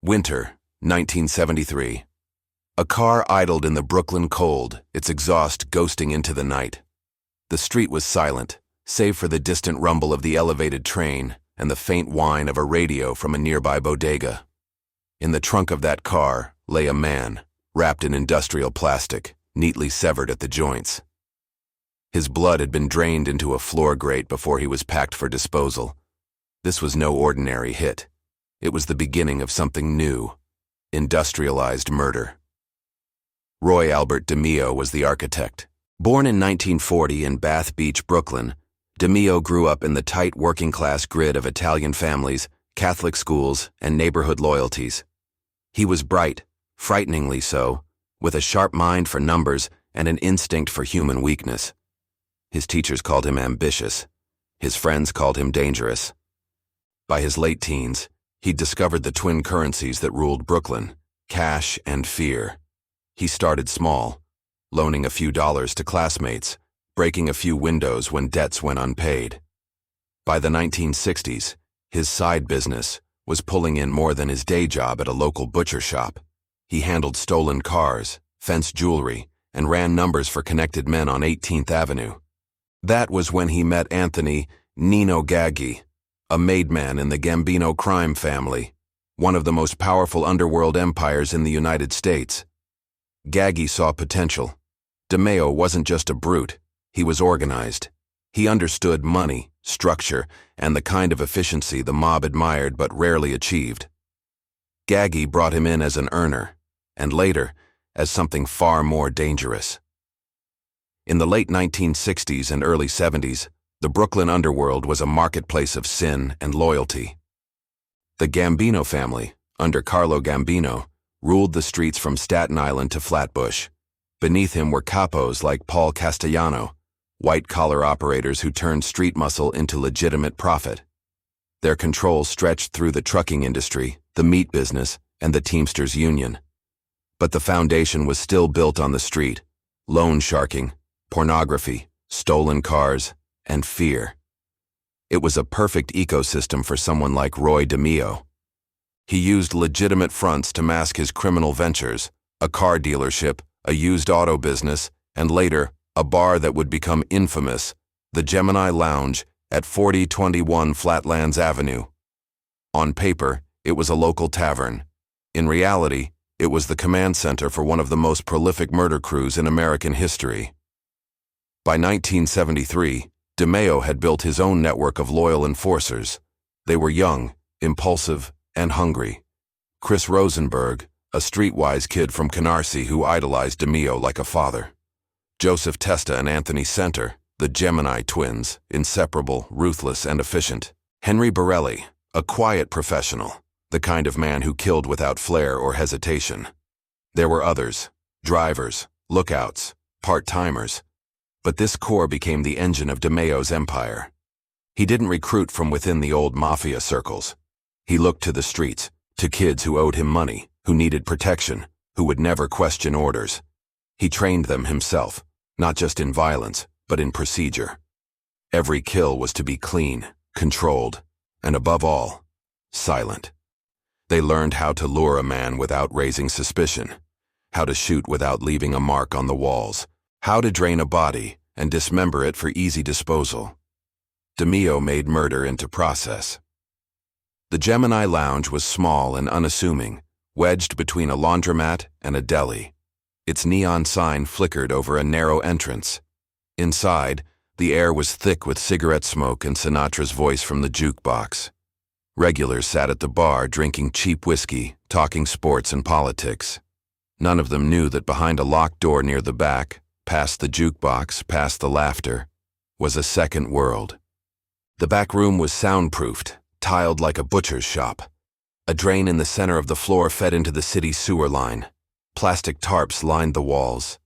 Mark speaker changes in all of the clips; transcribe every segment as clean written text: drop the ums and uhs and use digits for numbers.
Speaker 1: Winter, 1973. A car idled in the Brooklyn cold, its exhaust ghosting into the night. The street was silent, save for the distant rumble of the elevated train and the faint whine of a radio from a nearby bodega. In the trunk of that car lay a man, wrapped in industrial plastic, neatly severed at the joints. His blood had been drained into a floor grate before he was packed for disposal. This was no ordinary hit. It was the beginning of something new: industrialized murder. Roy Albert DeMeo was the architect. Born in 1940 in Bath Beach, Brooklyn, DeMeo grew up in the tight working-class grid of Italian families, Catholic schools, and neighborhood loyalties. He was bright, frighteningly so, with a sharp mind for numbers and an instinct for human weakness. His teachers called him ambitious. His friends called him dangerous. By his late teens, he'd discovered the twin currencies that ruled Brooklyn: cash and fear. He started small, loaning a few dollars to classmates, breaking a few windows when debts went unpaid. By the 1960s, his side business was pulling in more than his day job at a local butcher shop. He handled stolen cars, fenced jewelry, and ran numbers for connected men on 18th Avenue. That was when he met Anthony Nino Gaggi, a made man in the Gambino crime family, one of the most powerful underworld empires in the United States. Gaggi saw potential. DeMeo wasn't just a brute, he was organized. He understood money, structure, and the kind of efficiency the mob admired but rarely achieved. Gaggi brought him in as an earner, and later, as something far more dangerous. In the late 1960s and early 70s, the Brooklyn underworld was a marketplace of sin and loyalty. The Gambino family, under Carlo Gambino, ruled the streets from Staten Island to Flatbush. Beneath him were capos like Paul Castellano, white-collar operators who turned street muscle into legitimate profit. Their control stretched through the trucking industry, the meat business, and the Teamsters Union. But the foundation was still built on the street: loan sharking, pornography, stolen cars, and fear. It was a perfect ecosystem for someone like Roy DeMeo. He used legitimate fronts to mask his criminal ventures: a car dealership, a used auto business, and later, a bar that would become infamous, the Gemini Lounge at 4021 Flatlands Avenue. On paper, it was a local tavern. In reality, it was the command center for one of the most prolific murder crews in American history. By 1973, DeMeo had built his own network of loyal enforcers. They were young, impulsive, and hungry. Chris Rosenberg, a streetwise kid from Canarsie who idolized DeMeo like a father. Joseph Testa and Anthony Center, the Gemini twins, inseparable, ruthless, and efficient. Henry Borelli, a quiet professional, the kind of man who killed without flair or hesitation. There were others: drivers, lookouts, part-timers. But this core became the engine of DeMeo's empire. He didn't recruit from within the old Mafia circles. He looked to the streets, to kids who owed him money, who needed protection, who would never question orders. He trained them himself, not just in violence, but in procedure. Every kill was to be clean, controlled, and above all, silent. They learned how to lure a man without raising suspicion, how to shoot without leaving a mark on the walls, how to drain a body and dismember it for easy disposal. DeMeo made murder into process. The Gemini Lounge was small and unassuming, wedged between a laundromat and a deli. Its neon sign flickered over a narrow entrance. Inside, the air was thick with cigarette smoke and Sinatra's voice from the jukebox. Regulars sat at the bar drinking cheap whiskey, talking sports and politics. None of them knew that behind a locked door near the back, past the jukebox, past the laughter, was a second world. The back room was soundproofed, tiled like a butcher's shop. A drain in the center of the floor fed into the city's sewer line. Plastic tarps lined the walls.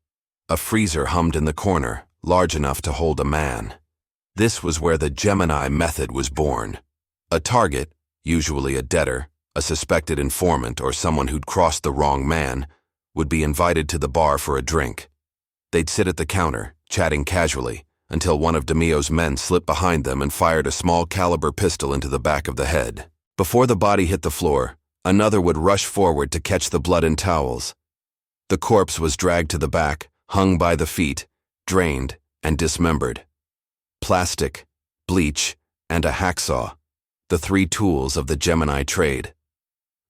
Speaker 1: A freezer hummed in the corner, large enough to hold a man. This was where the Gemini Method was born. A target, usually a debtor, a suspected informant, or someone who'd crossed the wrong man, would be invited to the bar for a drink. They'd sit at the counter, chatting casually, until one of DeMeo's men slipped behind them and fired a small-caliber pistol into the back of the head. Before the body hit the floor, Another would rush forward to catch the blood in towels. The corpse was dragged to the back, hung by the feet, drained and dismembered. Plastic, bleach, and a hacksaw, the three tools of the Gemini trade.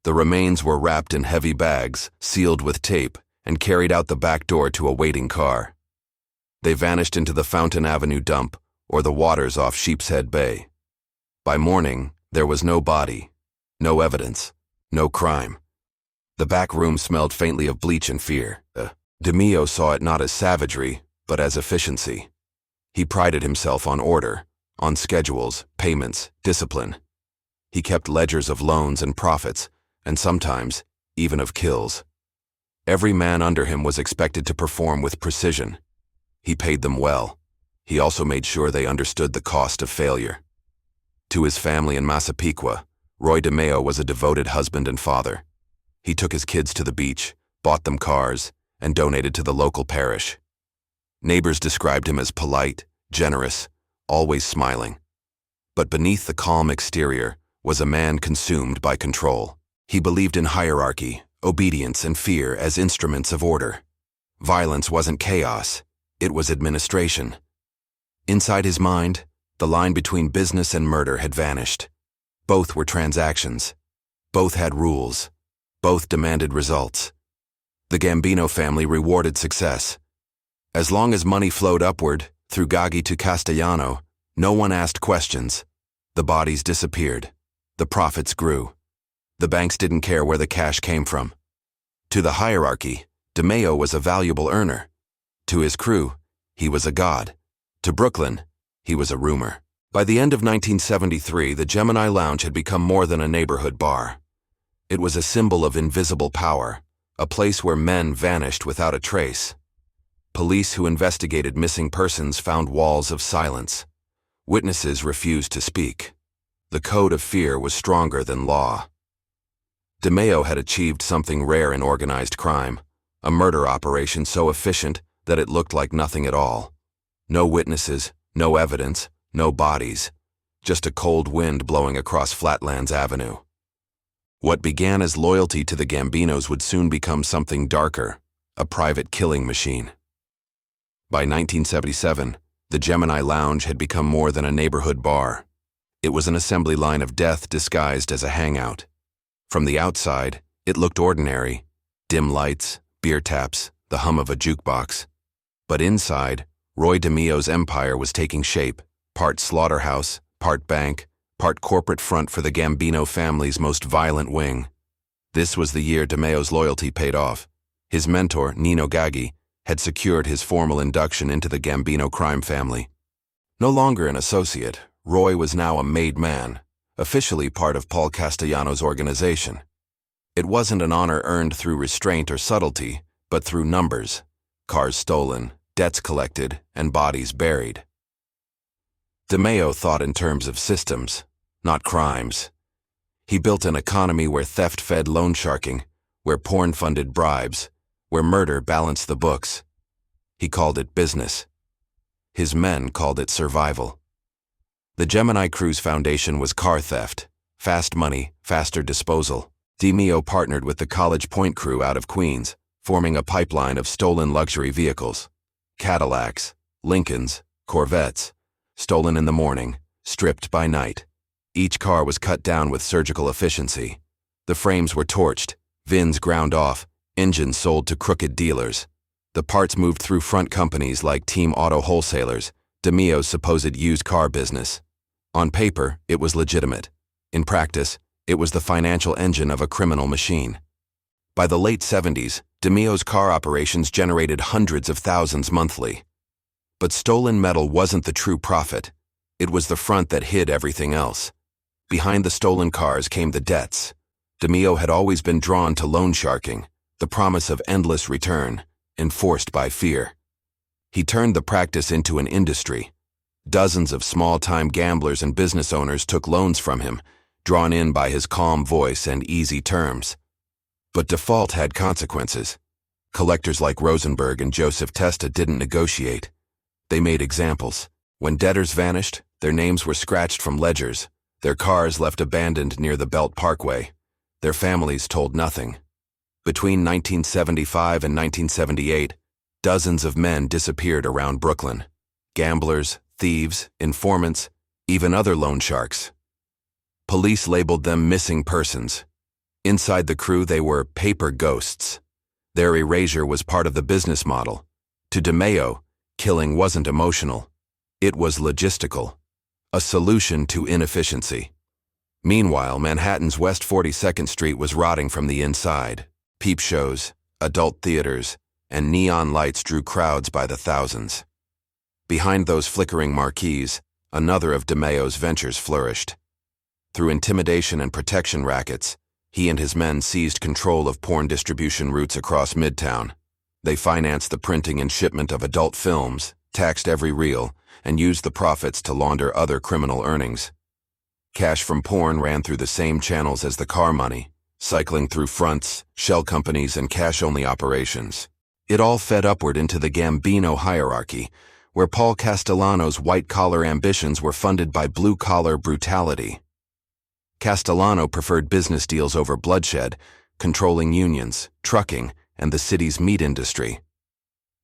Speaker 1: The remains were wrapped in heavy bags, sealed with tape, and carried out the back door to a waiting car. They vanished into the Fountain Avenue dump or the waters off Sheepshead Bay. By morning, there was no body, no evidence, no crime. The back room smelled faintly of bleach and fear. DeMeo saw it not as savagery, but as efficiency. He prided himself on order, on schedules, payments, discipline. He kept ledgers of loans and profits, and sometimes even of kills. Every man under him was expected to perform with precision. He paid them well. He also made sure they understood the cost of failure. To his family in Massapequa, Roy DeMeo was a devoted husband and father. He took his kids to the beach, bought them cars, and donated to the local parish. Neighbors described him as polite, generous, always smiling. But beneath the calm exterior was a man consumed by control. He believed in hierarchy, obedience, and fear as instruments of order. Violence wasn't chaos, it was administration. Inside his mind, the line between business and murder had vanished. Both were transactions. Both had rules. Both demanded results. The Gambino family rewarded success. As long as money flowed upward, through Gaggi to Castellano, no one asked questions. The bodies disappeared. The profits grew. The banks didn't care where the cash came from. To the hierarchy, DeMeo was a valuable earner. To his crew, he was a god. To Brooklyn, he was a rumor. By the end of 1973, the Gemini Lounge had become more than a neighborhood bar. It was a symbol of invisible power, a place where men vanished without a trace. Police who investigated missing persons found walls of silence. Witnesses refused to speak. The code of fear was stronger than law. DeMeo had achieved something rare in organized crime, a murder operation so efficient that it looked like nothing at all. No witnesses, no evidence, no bodies, just a cold wind blowing across Flatlands Avenue. What began as loyalty to the Gambinos would soon become something darker, a private killing machine. By 1977, the Gemini Lounge had become more than a neighborhood bar. It was an assembly line of death disguised as a hangout. From the outside, it looked ordinary, dim lights, beer taps, the hum of a jukebox. But inside, Roy DeMeo's empire was taking shape, part slaughterhouse, part bank, part corporate front for the Gambino family's most violent wing. This was the year DeMeo's loyalty paid off. His mentor, Nino Gaggi, had secured his formal induction into the Gambino crime family. No longer an associate, Roy was now a made man, officially part of Paul Castellano's organization. It wasn't an honor earned through restraint or subtlety, but through numbers, cars stolen, debts collected, and bodies buried. DeMeo thought in terms of systems, not crimes. He built an economy where theft fed loan sharking, where porn funded bribes, where murder balanced the books. He called it business. His men called it survival. The Gemini Crew's foundation was car theft, fast money, faster disposal. DeMeo partnered with the College Point crew out of Queens, forming a pipeline of stolen luxury vehicles. Cadillacs, Lincolns, Corvettes, stolen in the morning, stripped by night. Each car was cut down with surgical efficiency. The frames were torched, VINs ground off, engines sold to crooked dealers. The parts moved through front companies like Team Auto Wholesalers, DeMeo's supposed used car business. On paper, it was legitimate. In practice, it was the financial engine of a criminal machine. By the late 70s, DeMeo's car operations generated hundreds of thousands monthly. But stolen metal wasn't the true profit. It was the front that hid everything else. Behind the stolen cars came the debts. DeMeo had always been drawn to loan sharking, the promise of endless return, enforced by fear. He turned the practice into an industry. Dozens of small-time gamblers and business owners took loans from him, drawn in by his calm voice and easy terms. But default had consequences. Collectors like Rosenberg and Joseph Testa didn't negotiate. They made examples. When debtors vanished, their names were scratched from ledgers, their cars left abandoned near the Belt Parkway. Their families told nothing. Between 1975 and 1978, dozens of men disappeared around Brooklyn. Gamblers, thieves, informants, even other loan sharks. Police labeled them missing persons. Inside the crew, they were paper ghosts. Their erasure was part of the business model. To DeMeo, killing wasn't emotional. It was logistical. A solution to inefficiency. Meanwhile, Manhattan's West 42nd Street was rotting from the inside. Peep shows, adult theaters, and neon lights drew crowds by the thousands. Behind those flickering marquees, another of DeMeo's ventures flourished. Through intimidation and protection rackets, he and his men seized control of porn distribution routes across Midtown. They financed the printing and shipment of adult films, taxed every reel, and used the profits to launder other criminal earnings. Cash from porn ran through the same channels as the car money, cycling through fronts, shell companies, and cash-only operations. It all fed upward into the Gambino hierarchy, where Paul Castellano's white-collar ambitions were funded by blue-collar brutality. Castellano preferred business deals over bloodshed, controlling unions, trucking, and the city's meat industry.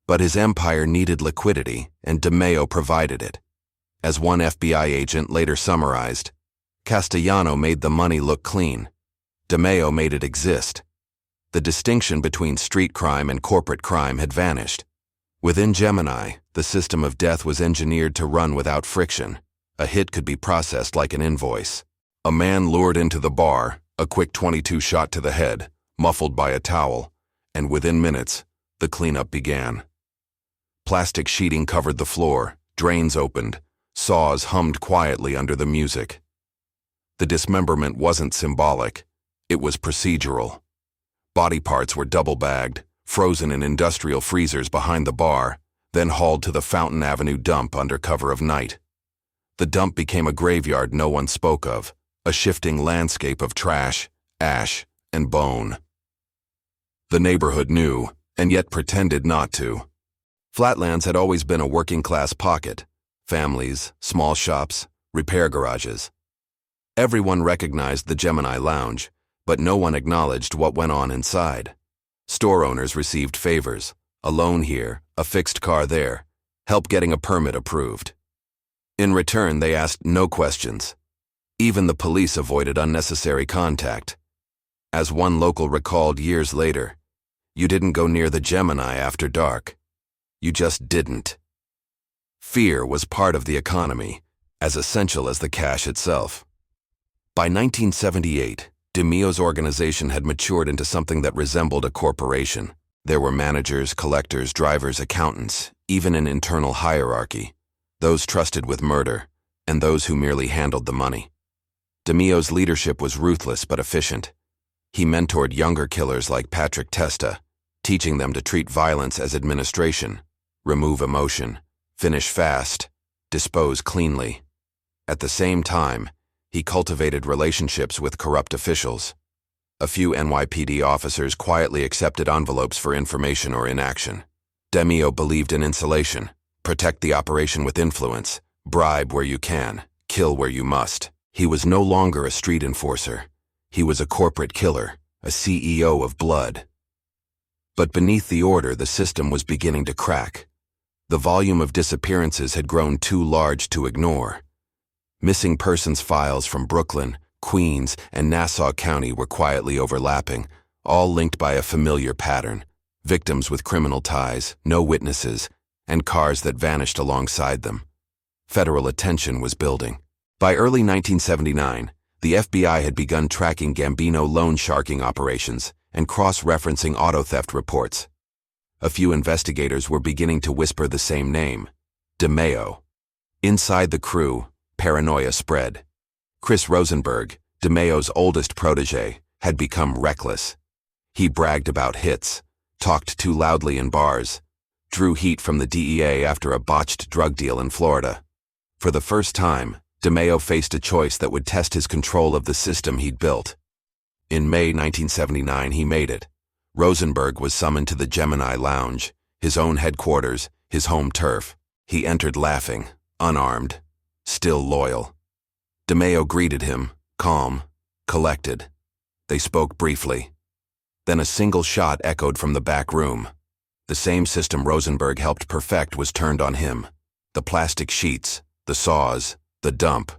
Speaker 1: But his empire needed liquidity, and DeMeo provided it. As one FBI agent later summarized, Castellano made the money look clean. DeMeo made it exist. The distinction between street crime and corporate crime had vanished. Within Gemini, the system of death was engineered to run without friction. A hit could be processed like an invoice. A man lured into the bar, a quick 22 shot to the head, muffled by a towel, and within minutes, the cleanup began. Plastic sheeting covered the floor, drains opened, saws hummed quietly under the music. The dismemberment wasn't symbolic, it was procedural. Body parts were double-bagged, frozen in industrial freezers behind the bar, then hauled to the Fountain Avenue dump under cover of night. The dump became a graveyard no one spoke of, a shifting landscape of trash, ash, and bone. The neighborhood knew, and yet pretended not to. Flatlands had always been a working-class pocket. Families, small shops, repair garages. Everyone recognized the Gemini Lounge, but no one acknowledged what went on inside. Store owners received favors, a loan here, a fixed car there, help getting a permit approved. In return, they asked no questions. Even the police avoided unnecessary contact. As one local recalled years later, "You didn't go near the Gemini after dark. You just didn't." Fear was part of the economy, as essential as the cash itself. By 1978, DeMeo's organization had matured into something that resembled a corporation. There were managers, collectors, drivers, accountants, even an internal hierarchy, those trusted with murder, and those who merely handled the money. DeMeo's leadership was ruthless but efficient. He mentored younger killers like Patrick Testa, teaching them to treat violence as administration, remove emotion, finish fast, dispose cleanly. At the same time, he cultivated relationships with corrupt officials. A few NYPD officers quietly accepted envelopes for information or inaction. DeMeo believed in insulation, protect the operation with influence, bribe where you can, kill where you must. He was no longer a street enforcer. He was a corporate killer, a CEO of blood. But beneath the order, the system was beginning to crack. The volume of disappearances had grown too large to ignore. Missing persons files from Brooklyn, Queens, and Nassau County were quietly overlapping, all linked by a familiar pattern: victims with criminal ties, no witnesses, and cars that vanished alongside them. Federal attention was building. By early 1979, the FBI had begun tracking Gambino loan sharking operations and cross-referencing auto theft reports. A few investigators were beginning to whisper the same name: DeMeo. Inside the crew, paranoia spread. Chris Rosenberg, DeMeo's oldest protege, had become reckless. He bragged about hits, talked too loudly in bars, drew heat from the DEA after a botched drug deal in Florida. For the first time, DeMeo faced a choice that would test his control of the system he'd built. In May 1979, he made it. Rosenberg was summoned to the Gemini Lounge, his own headquarters, his home turf. He entered laughing, unarmed, still loyal. DeMeo greeted him, calm, collected. They spoke briefly. Then a single shot echoed from the back room. The same system Rosenberg helped perfect was turned on him. The plastic sheets, the saws, the dump.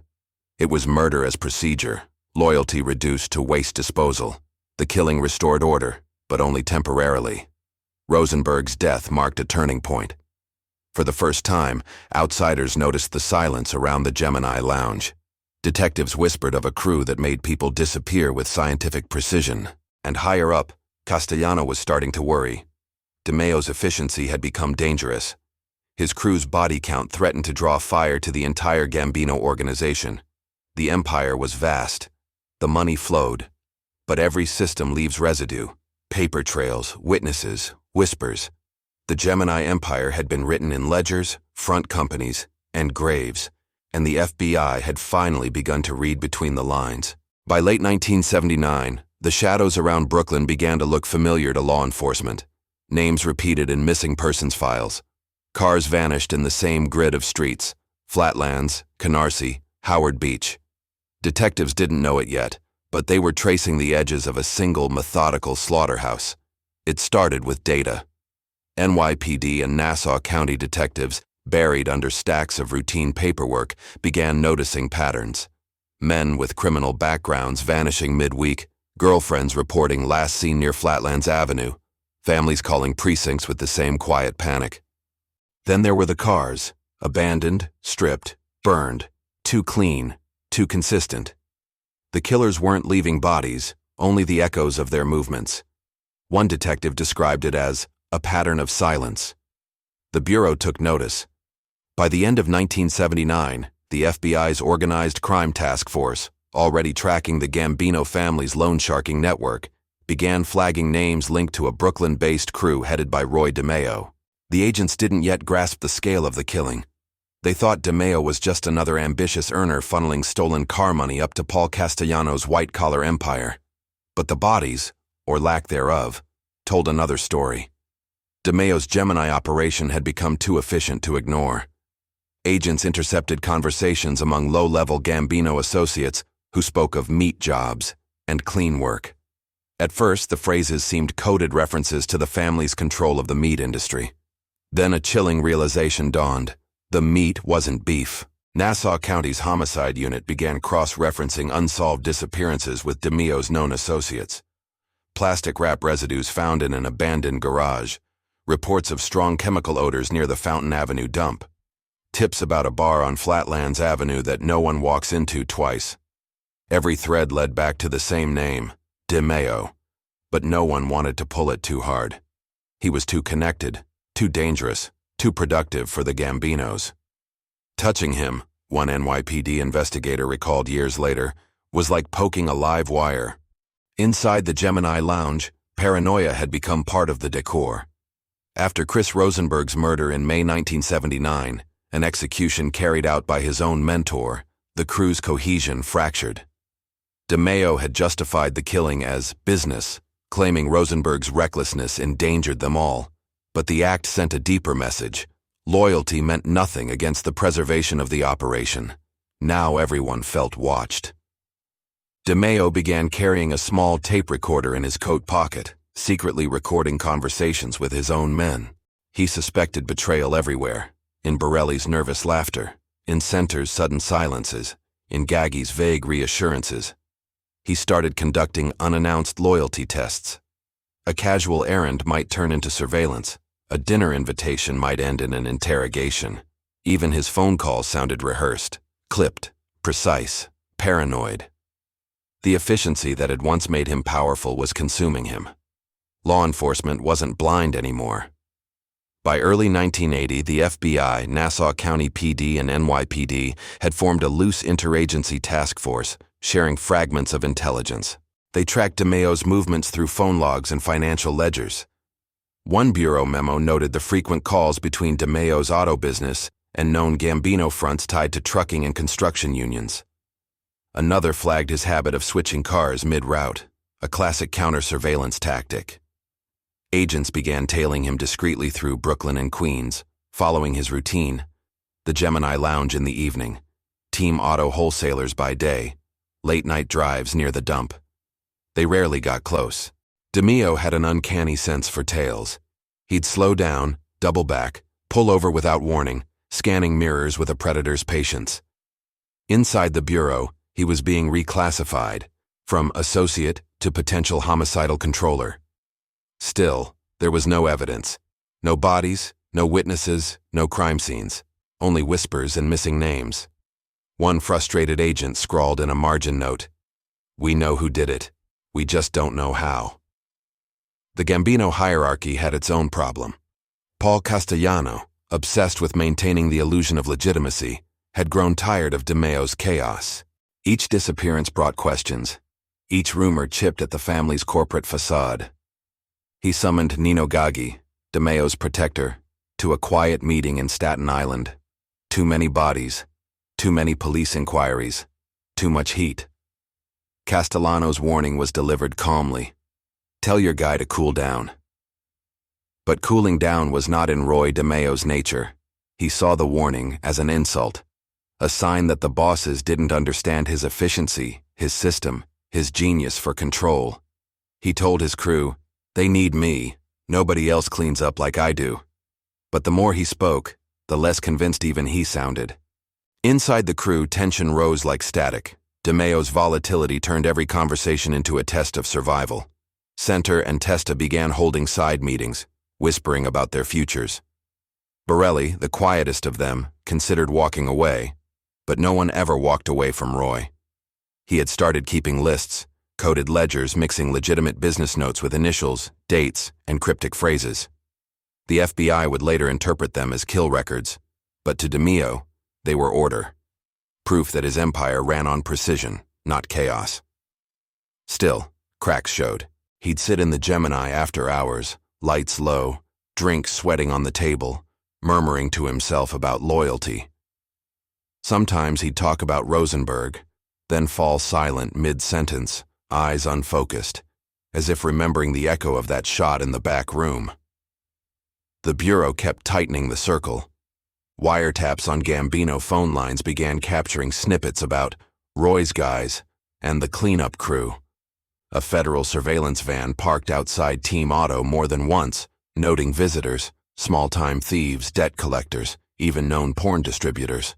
Speaker 1: It was murder as procedure, loyalty reduced to waste disposal. The killing restored order, but only temporarily. Rosenberg's death marked a turning point. For the first time, outsiders noticed the silence around the Gemini lounge. Detectives whispered of a crew that made people disappear with scientific precision, and higher up, Castellano was starting to worry. DeMeo's efficiency had become dangerous. His crew's body count threatened to draw fire to the entire Gambino organization. The empire was vast. The money flowed. But every system leaves residue, paper trails, witnesses, whispers. The Gemini empire had been written in ledgers, front companies, and graves, and the FBI had finally begun to read between the lines. By late 1979, the shadows around Brooklyn began to look familiar to law enforcement. Names repeated in missing persons files. Cars vanished in the same grid of streets: Flatlands, Canarsie, Howard Beach. Detectives didn't know it yet, but they were tracing the edges of a single methodical slaughterhouse. It started with data. NYPD and Nassau County detectives, buried under stacks of routine paperwork, began noticing patterns. Men with criminal backgrounds vanishing midweek, girlfriends reporting last seen near Flatlands Avenue, families calling precincts with the same quiet panic. Then there were the cars, abandoned, stripped, burned, too clean, too consistent. The killers weren't leaving bodies, only the echoes of their movements. One detective described it as a pattern of silence. The Bureau took notice. By the end of 1979, the FBI's Organized Crime Task Force, already tracking the Gambino family's loan sharking network, began flagging names linked to a Brooklyn-based crew headed by Roy DeMeo. The agents didn't yet grasp the scale of the killing. They thought DeMeo was just another ambitious earner funneling stolen car money up to Paul Castellano's white-collar empire. But the bodies, or lack thereof, told another story. DeMeo's Gemini operation had become too efficient to ignore. Agents intercepted conversations among low-level Gambino associates who spoke of meat jobs and clean work. At first, the phrases seemed coded references to the family's control of the meat industry. Then a chilling realization dawned. The meat wasn't beef. Nassau County's homicide unit began cross-referencing unsolved disappearances with DeMeo's known associates. Plastic wrap residues found in an abandoned garage. Reports of strong chemical odors near the Fountain Avenue dump. Tips about a bar on Flatlands Avenue that no one walks into twice. Every thread led back to the same name, DeMeo, but no one wanted to pull it too hard. He was too connected, too dangerous, too productive for the Gambinos. Touching him, one NYPD investigator recalled years later, was like poking a live wire. Inside the Gemini lounge, paranoia had become part of the decor. After Chris Rosenberg's murder in May 1979, an execution carried out by his own mentor, the crew's cohesion fractured. DeMeo had justified the killing as business, claiming Rosenberg's recklessness endangered them all. But the act sent a deeper message. Loyalty meant nothing against the preservation of the operation. Now everyone felt watched. DeMeo began carrying a small tape recorder in his coat pocket, secretly recording conversations with his own men. He suspected betrayal everywhere, in Borelli's nervous laughter, in Center's sudden silences, in Gaggy's vague reassurances. He started conducting unannounced loyalty tests. A casual errand might turn into surveillance. A dinner invitation might end in an interrogation. Even his phone calls sounded rehearsed, clipped, precise, paranoid. The efficiency that had once made him powerful was consuming him. Law enforcement wasn't blind anymore. By early 1980, the FBI, Nassau County PD, and NYPD had formed a loose interagency task force, sharing fragments of intelligence. They tracked DeMeo's movements through phone logs and financial ledgers. One bureau memo noted the frequent calls between DeMeo's auto business and known Gambino fronts tied to trucking and construction unions. Another flagged his habit of switching cars mid-route, a classic counter-surveillance tactic. Agents began tailing him discreetly through Brooklyn and Queens, following his routine: the Gemini lounge in the evening, team auto wholesalers by day, late-night drives near the dump. They rarely got close. DeMeo had an uncanny sense for tails. He'd slow down, double back, pull over without warning, scanning mirrors with a predator's patience. Inside the bureau, he was being reclassified, from associate to potential homicidal controller. Still, there was no evidence. No bodies, no witnesses, no crime scenes. Only whispers and missing names. One frustrated agent scrawled in a margin note, "We know who did it. We just don't know how." The Gambino hierarchy had its own problem. Paul Castellano, obsessed with maintaining the illusion of legitimacy, had grown tired of DeMeo's chaos. Each disappearance brought questions. Each rumor chipped at the family's corporate facade. He summoned Nino Gaggi, DeMeo's protector, to a quiet meeting in Staten Island. Too many bodies, too many police inquiries, too much heat. Castellano's warning was delivered calmly. "Tell your guy to cool down." But cooling down was not in Roy DeMeo's nature. He saw the warning as an insult, a sign that the bosses didn't understand his efficiency, his system, his genius for control. He told his crew, "They need me. Nobody else cleans up like I do." But the more he spoke, the less convinced even he sounded. Inside the crew, tension rose like static. DeMeo's volatility turned every conversation into a test of survival. Center and Testa began holding side meetings, whispering about their futures. Borelli, the quietest of them, considered walking away, but no one ever walked away from Roy. He had started keeping lists, coded ledgers mixing legitimate business notes with initials, dates, and cryptic phrases. The FBI would later interpret them as kill records, but to DeMeo, they were order. Proof that his empire ran on precision, not chaos. Still, cracks showed. He'd sit in the Gemini after hours, lights low, drinks sweating on the table, murmuring to himself about loyalty. Sometimes he'd talk about Rosenberg, then fall silent mid-sentence, eyes unfocused, as if remembering the echo of that shot in the back room. The bureau kept tightening the circle. Wiretaps on Gambino phone lines began capturing snippets about Roy's guys and the cleanup crew. A federal surveillance van parked outside Team Auto more than once, noting visitors, small-time thieves, debt collectors, even known porn distributors.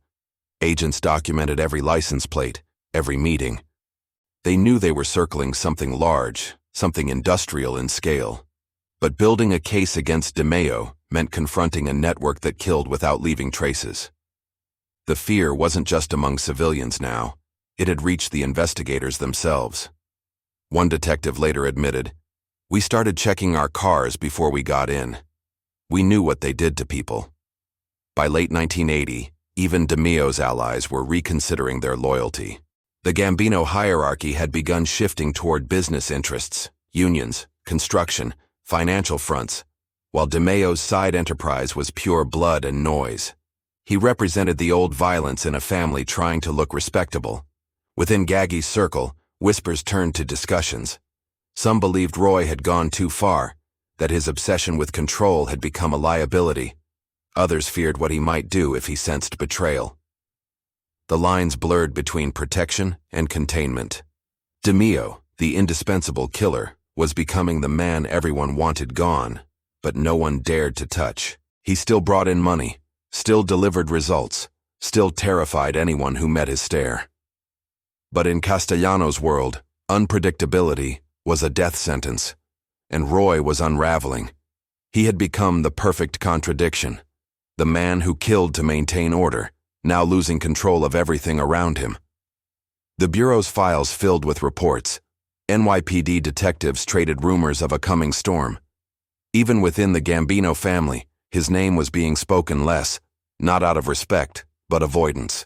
Speaker 1: Agents documented every license plate, every meeting. They knew they were circling something large, something industrial in scale. But building a case against DeMeo meant confronting a network that killed without leaving traces. The fear wasn't just among civilians now. It had reached the investigators themselves. One detective later admitted, "We started checking our cars before we got in. We knew what they did to people." By late 1980, even DeMeo's allies were reconsidering their loyalty. The Gambino hierarchy had begun shifting toward business interests, unions, construction, financial fronts, while DeMeo's side enterprise was pure blood and noise. He represented the old violence in a family trying to look respectable. Within Gaggi's circle, whispers turned to discussions. Some believed Roy had gone too far, that his obsession with control had become a liability. Others feared what he might do if he sensed betrayal. The lines blurred between protection and containment. DeMeo, the indispensable killer, was becoming the man everyone wanted gone, but no one dared to touch. He still brought in money, still delivered results, still terrified anyone who met his stare. But in Castellano's world, unpredictability was a death sentence, and Roy was unraveling. He had become the perfect contradiction, the man who killed to maintain order, now losing control of everything around him. The Bureau's files filled with reports. NYPD detectives traded rumors of a coming storm. Even within the Gambino family, his name was being spoken less, not out of respect, but avoidance.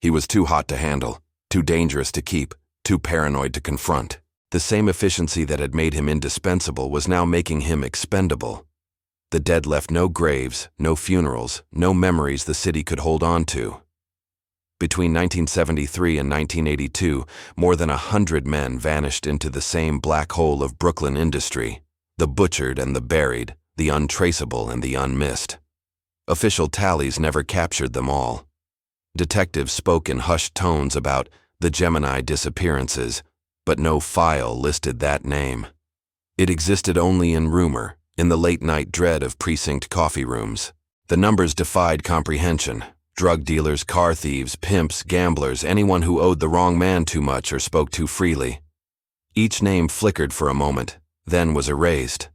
Speaker 1: He was too hot to handle, too dangerous to keep, too paranoid to confront. The same efficiency that had made him indispensable was now making him expendable. The dead left no graves, no funerals, no memories the city could hold on to. Between 1973 and 1982, more than 100 men vanished into the same black hole of Brooklyn industry, the butchered and the buried, the untraceable and the unmissed. Official tallies never captured them all. Detectives spoke in hushed tones about the Gemini disappearances, but no file listed that name. It existed only in rumor, in the late-night dread of precinct coffee rooms. The numbers defied comprehension. Drug dealers, car thieves, pimps, gamblers, anyone who owed the wrong man too much or spoke too freely. Each name flickered for a moment, then was erased.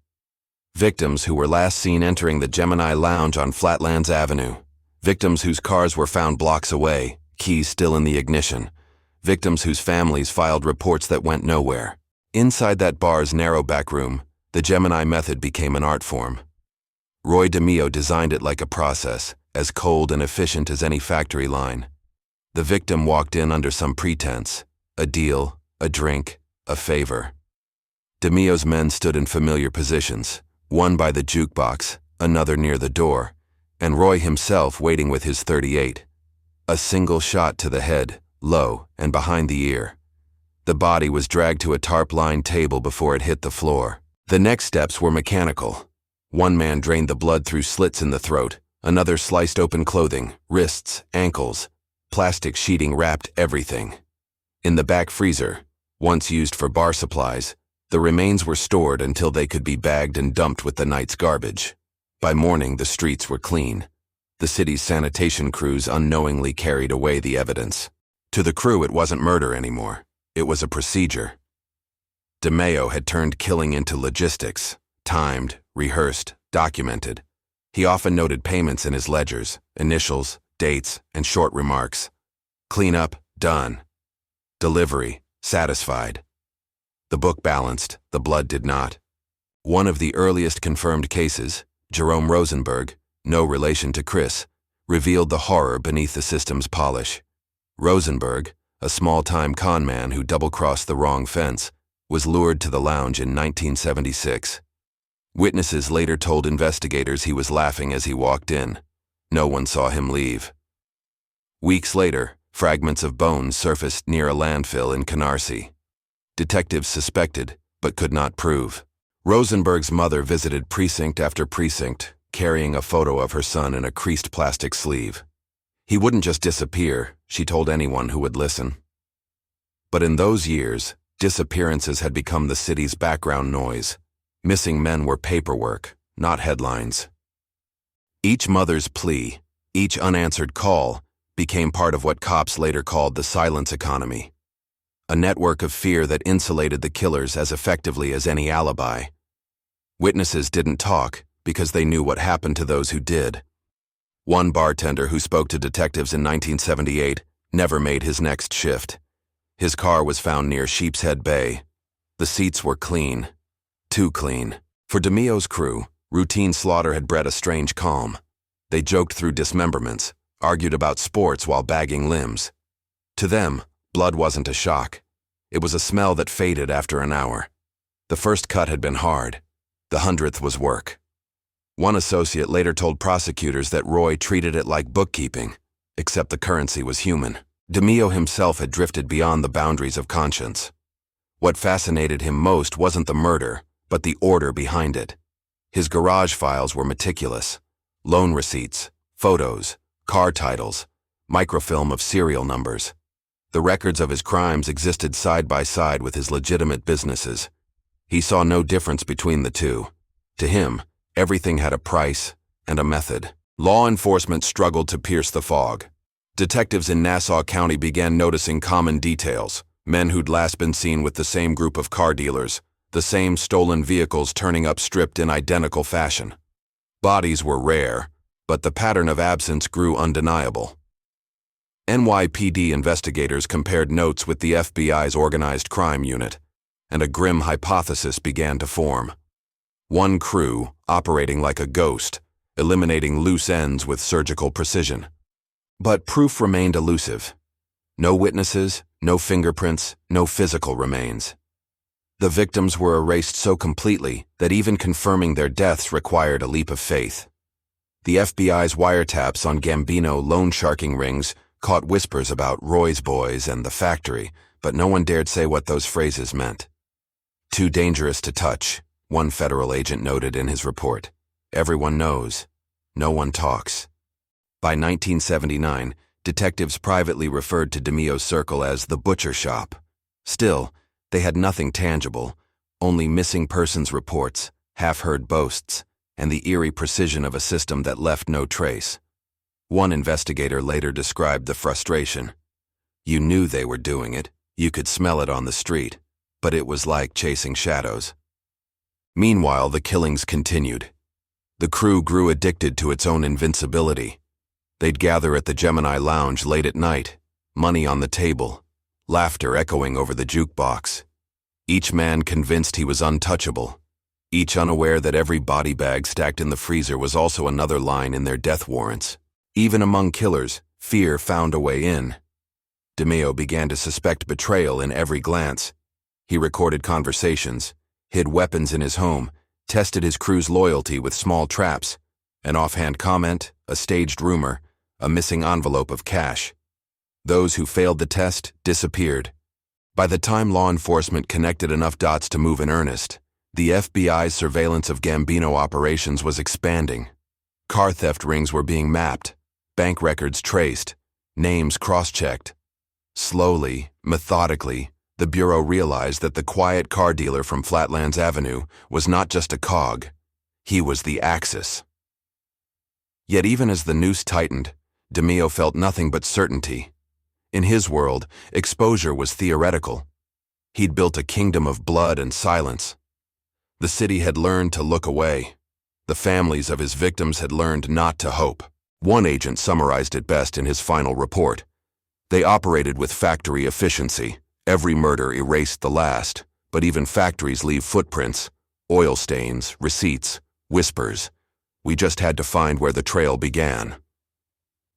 Speaker 1: Victims who were last seen entering the Gemini Lounge on Flatlands Avenue. Victims whose cars were found blocks away, keys still in the ignition. Victims whose families filed reports that went nowhere. Inside that bar's narrow back room, the Gemini Method became an art form. Roy DeMeo designed it like a process, as cold and efficient as any factory line. The victim walked in under some pretense, a deal, a drink, a favor. DeMeo's men stood in familiar positions, one by the jukebox, another near the door, and Roy himself waiting with his .38. A single shot to the head, low and behind the ear. The body was dragged to a tarp-lined table before it hit the floor. The next steps were mechanical. One man drained the blood through slits in the throat, another sliced open clothing, wrists, ankles. Plastic sheeting wrapped everything. In the back freezer, once used for bar supplies, the remains were stored until they could be bagged and dumped with the night's garbage. By morning, the streets were clean. The city's sanitation crews unknowingly carried away the evidence. To the crew, it wasn't murder anymore. It was a procedure. DeMeo had turned killing into logistics, timed, rehearsed, documented. He often noted payments in his ledgers, initials, dates, and short remarks. Cleanup, done. Delivery, satisfied. The book balanced, the blood did not. One of the earliest confirmed cases, Jerome Rosenberg, no relation to Chris, revealed the horror beneath the system's polish. Rosenberg, a small-time con man who double-crossed the wrong fence, was lured to the lounge in 1976. Witnesses later told investigators he was laughing as he walked in. No one saw him leave. Weeks later, fragments of bones surfaced near a landfill in Canarsie. Detectives suspected, but could not prove. Rosenberg's mother visited precinct after precinct, carrying a photo of her son in a creased plastic sleeve. He wouldn't just disappear, she told anyone who would listen. But in those years, disappearances had become the city's background noise. Missing men were paperwork, not headlines. Each mother's plea, each unanswered call, became part of what cops later called the silence economy. A network of fear that insulated the killers as effectively as any alibi. Witnesses didn't talk because they knew what happened to those who did. One bartender who spoke to detectives in 1978 never made his next shift. His car was found near Sheepshead Bay. The seats were clean. Too clean. For DeMeo's crew, routine slaughter had bred a strange calm. They joked through dismemberments, argued about sports while bagging limbs. To them, blood wasn't a shock. It was a smell that faded after an hour. The first cut had been hard. The 100th was work. One associate later told prosecutors that Roy treated it like bookkeeping, except the currency was human. DeMeo himself had drifted beyond the boundaries of conscience. What fascinated him most wasn't the murder, but the order behind it. His garage files were meticulous. Loan receipts, photos, car titles, microfilm of serial numbers. The records of his crimes existed side by side with his legitimate businesses. He saw no difference between the two. To him, everything had a price and a method. Law enforcement struggled to pierce the fog. Detectives in Nassau County began noticing common details. Men who'd last been seen with the same group of car dealers, the same stolen vehicles turning up stripped in identical fashion. Bodies were rare, but the pattern of absence grew undeniable. NYPD investigators compared notes with the FBI's organized crime unit, and a grim hypothesis began to form. One crew, operating like a ghost, eliminating loose ends with surgical precision. But proof remained elusive. No witnesses, no fingerprints, no physical remains. The victims were erased so completely that even confirming their deaths required a leap of faith. The FBI's wiretaps on Gambino loan sharking rings caught whispers about Roy's boys and the factory, but no one dared say what those phrases meant. Too dangerous to touch, one federal agent noted in his report. Everyone knows. No one talks. By 1979, detectives privately referred to DeMeo's circle as the butcher shop. Still, They had nothing tangible, only missing persons reports, half-heard boasts, and the eerie precision of a system that left no trace. One investigator later described the frustration. You knew they were doing it, you could smell it on the street, but it was like chasing shadows. Meanwhile, the killings continued. The crew grew addicted to its own invincibility. They'd gather at the Gemini Lounge late at night, money on the table, laughter echoing over the jukebox. Each man convinced he was untouchable, each unaware that every body bag stacked in the freezer was also another line in their death warrants. Even among killers, fear found a way in. DeMeo began to suspect betrayal in every glance. He recorded conversations, hid weapons in his home, tested his crew's loyalty with small traps, an offhand comment, a staged rumor, a missing envelope of cash. Those who failed the test disappeared. By the time law enforcement connected enough dots to move in earnest, the FBI's surveillance of Gambino operations was expanding. Car theft rings were being mapped, bank records traced, names cross-checked. Slowly, methodically, the Bureau realized that the quiet car dealer from Flatlands Avenue was not just a cog, he was the axis. Yet even as the noose tightened, DeMeo felt nothing but certainty. In his world, exposure was theoretical. He'd built a kingdom of blood and silence. The city had learned to look away. The families of his victims had learned not to hope. One agent summarized it best in his final report. They operated with factory efficiency. Every murder erased the last, but even factories leave footprints, oil stains, receipts, whispers. We just had to find where the trail began.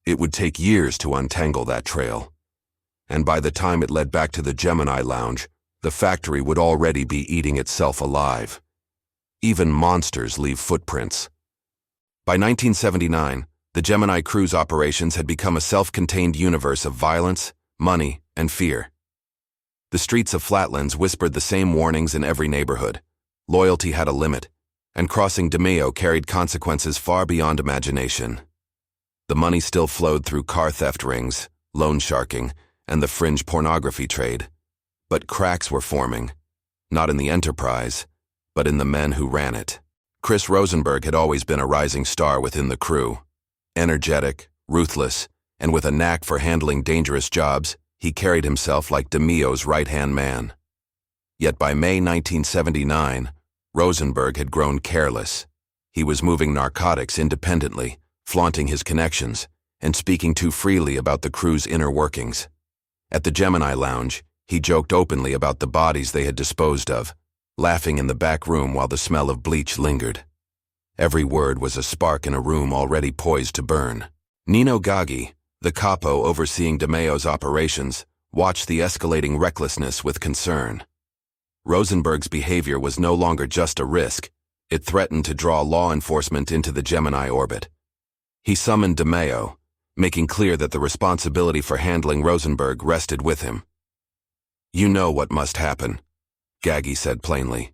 Speaker 1: It would take years to untangle that trail. And by the time it led back to the Gemini Lounge, the factory would already be eating itself alive. Even monsters leave footprints. By 1979, the Gemini Crew's operations had become a self-contained universe of violence, money, and fear. The streets of Flatlands whispered the same warnings in every neighborhood. Loyalty had a limit, and crossing DeMeo carried consequences far beyond imagination. The money still flowed through car theft rings, loan sharking, and the fringe pornography trade. But cracks were forming, not in the enterprise, but in the men who ran it. Chris Rosenberg had always been a rising star within the crew. Energetic, ruthless, and with a knack for handling dangerous jobs, he carried himself like DeMeo's right-hand man. Yet by May 1979, Rosenberg had grown careless. He was moving narcotics independently, flaunting his connections, and speaking too freely about the crew's inner workings. At the Gemini Lounge, he joked openly about the bodies they had disposed of, laughing in the back room while the smell of bleach lingered. Every word was a spark in a room already poised to burn. Nino Gaggi, the capo overseeing DeMeo's operations, watched the escalating recklessness with concern. Rosenberg's behavior was no longer just a risk, it threatened to draw law enforcement into the Gemini orbit. He summoned DeMeo, making clear that the responsibility for handling Rosenberg rested with him. "You know what must happen," Gaggi said plainly.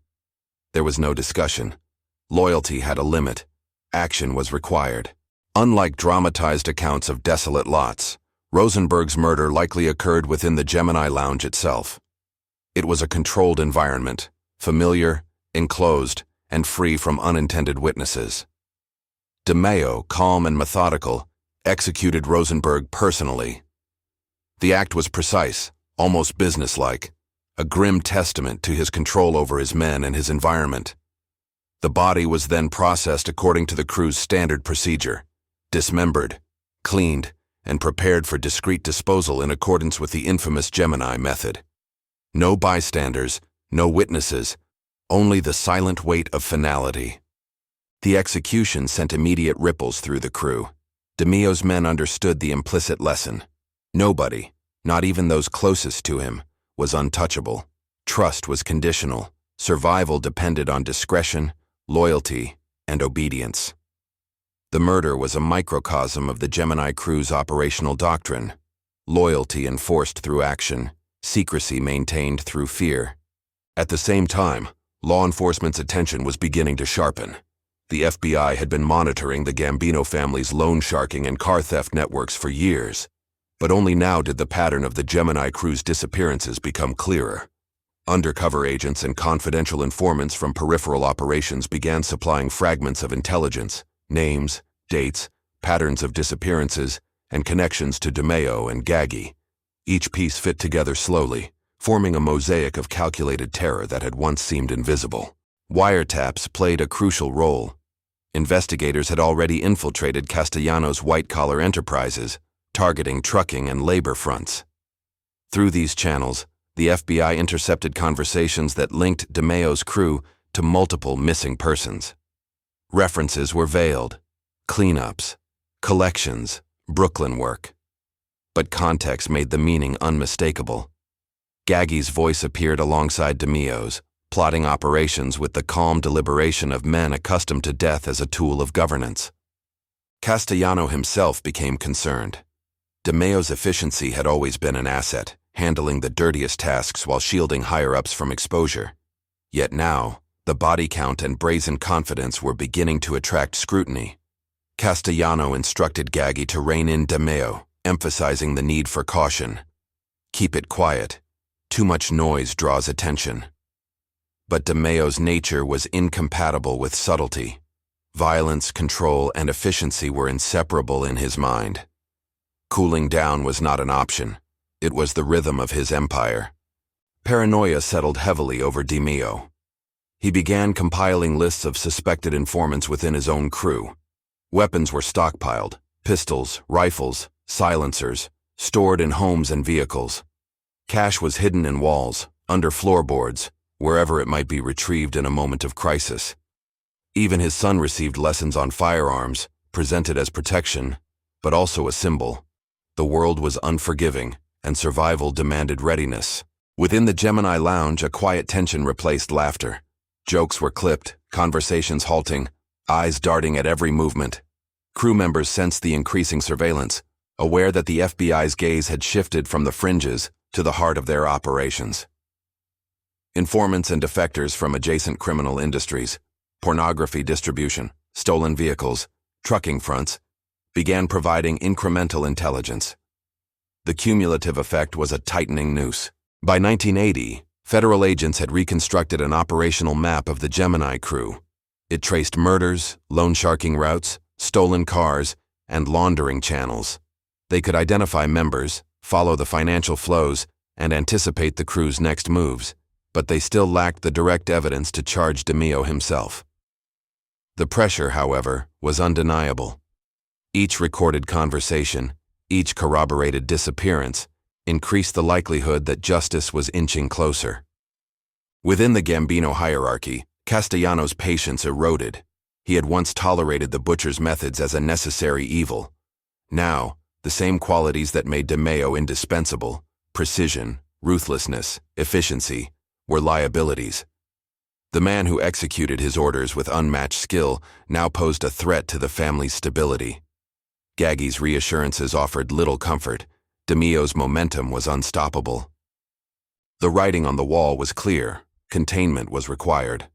Speaker 1: There was no discussion. Loyalty had a limit. Action was required. Unlike dramatized accounts of desolate lots, Rosenberg's murder likely occurred within the Gemini Lounge itself. It was a controlled environment, familiar, enclosed, and free from unintended witnesses. DeMeo, calm and methodical, executed Rosenberg personally. The act was precise, almost businesslike, a grim testament to his control over his men and his environment. The body was then processed according to the crew's standard procedure, dismembered, cleaned, and prepared for discreet disposal in accordance with the infamous Gemini Method. No bystanders, no witnesses, only the silent weight of finality. The execution sent immediate ripples through the crew. DeMeo's men understood the implicit lesson. Nobody, not even those closest to him, was untouchable. Trust was conditional. Survival depended on discretion, loyalty, and obedience. The murder was a microcosm of the Gemini Crew's operational doctrine. Loyalty enforced through action, secrecy maintained through fear. At the same time, law enforcement's attention was beginning to sharpen. The FBI had been monitoring the Gambino family's loan sharking and car theft networks for years, but only now did the pattern of the Gemini Crew's disappearances become clearer. Undercover agents and confidential informants from peripheral operations began supplying fragments of intelligence, names, dates, patterns of disappearances, and connections to DeMeo and Gaggy. Each piece fit together slowly, forming a mosaic of calculated terror that had once seemed invisible. Wiretaps played a crucial role. Investigators had already infiltrated Castellanos' white-collar enterprises, targeting trucking and labor fronts. Through these channels, the FBI intercepted conversations that linked DeMeo's crew to multiple missing persons. References were veiled: cleanups, collections, Brooklyn work. But context made the meaning unmistakable. Gaggy's voice appeared alongside DeMeo's, plotting operations with the calm deliberation of men accustomed to death as a tool of governance. Castellano himself became concerned. DeMeo's efficiency had always been an asset, handling the dirtiest tasks while shielding higher-ups from exposure. Yet now, the body count and brazen confidence were beginning to attract scrutiny. Castellano instructed Gaggy to rein in DeMeo, emphasizing the need for caution. Keep it quiet. Too much noise draws attention. But DeMeo's nature was incompatible with subtlety. Violence, control, and efficiency were inseparable in his mind. Cooling down was not an option. It was the rhythm of his empire. Paranoia settled heavily over DeMeo. He began compiling lists of suspected informants within his own crew. Weapons were stockpiled: pistols, rifles, silencers, stored in homes and vehicles. Cash was hidden in walls, under floorboards, wherever it might be retrieved in a moment of crisis. Even his son received lessons on firearms, presented as protection, but also a symbol. The world was unforgiving, and survival demanded readiness. Within the Gemini lounge, a quiet tension replaced laughter. Jokes were clipped, conversations halting, eyes darting at every movement. Crew members sensed the increasing surveillance, aware that the FBI's gaze had shifted from the fringes to the heart of their operations. Informants and defectors from adjacent criminal industries, pornography distribution, stolen vehicles, trucking fronts, began providing incremental intelligence. The cumulative effect was a tightening noose. By 1980, federal agents had reconstructed an operational map of the Gemini Crew. It traced murders, loan sharking routes, stolen cars, and laundering channels. They could identify members, follow the financial flows, and anticipate the crew's next moves, but they still lacked the direct evidence to charge DeMeo himself. The pressure, however, was undeniable. Each recorded conversation, each corroborated disappearance, increased the likelihood that justice was inching closer. Within the Gambino hierarchy, Castellanos' patience eroded. He had once tolerated the butcher's methods as a necessary evil. Now, the same qualities that made DeMeo indispensable, precision, ruthlessness, efficiency, were liabilities. The man who executed his orders with unmatched skill now posed a threat to the family's stability. Gaggy's reassurances offered little comfort. DeMeo's momentum was unstoppable. The writing on the wall was clear. Containment was required.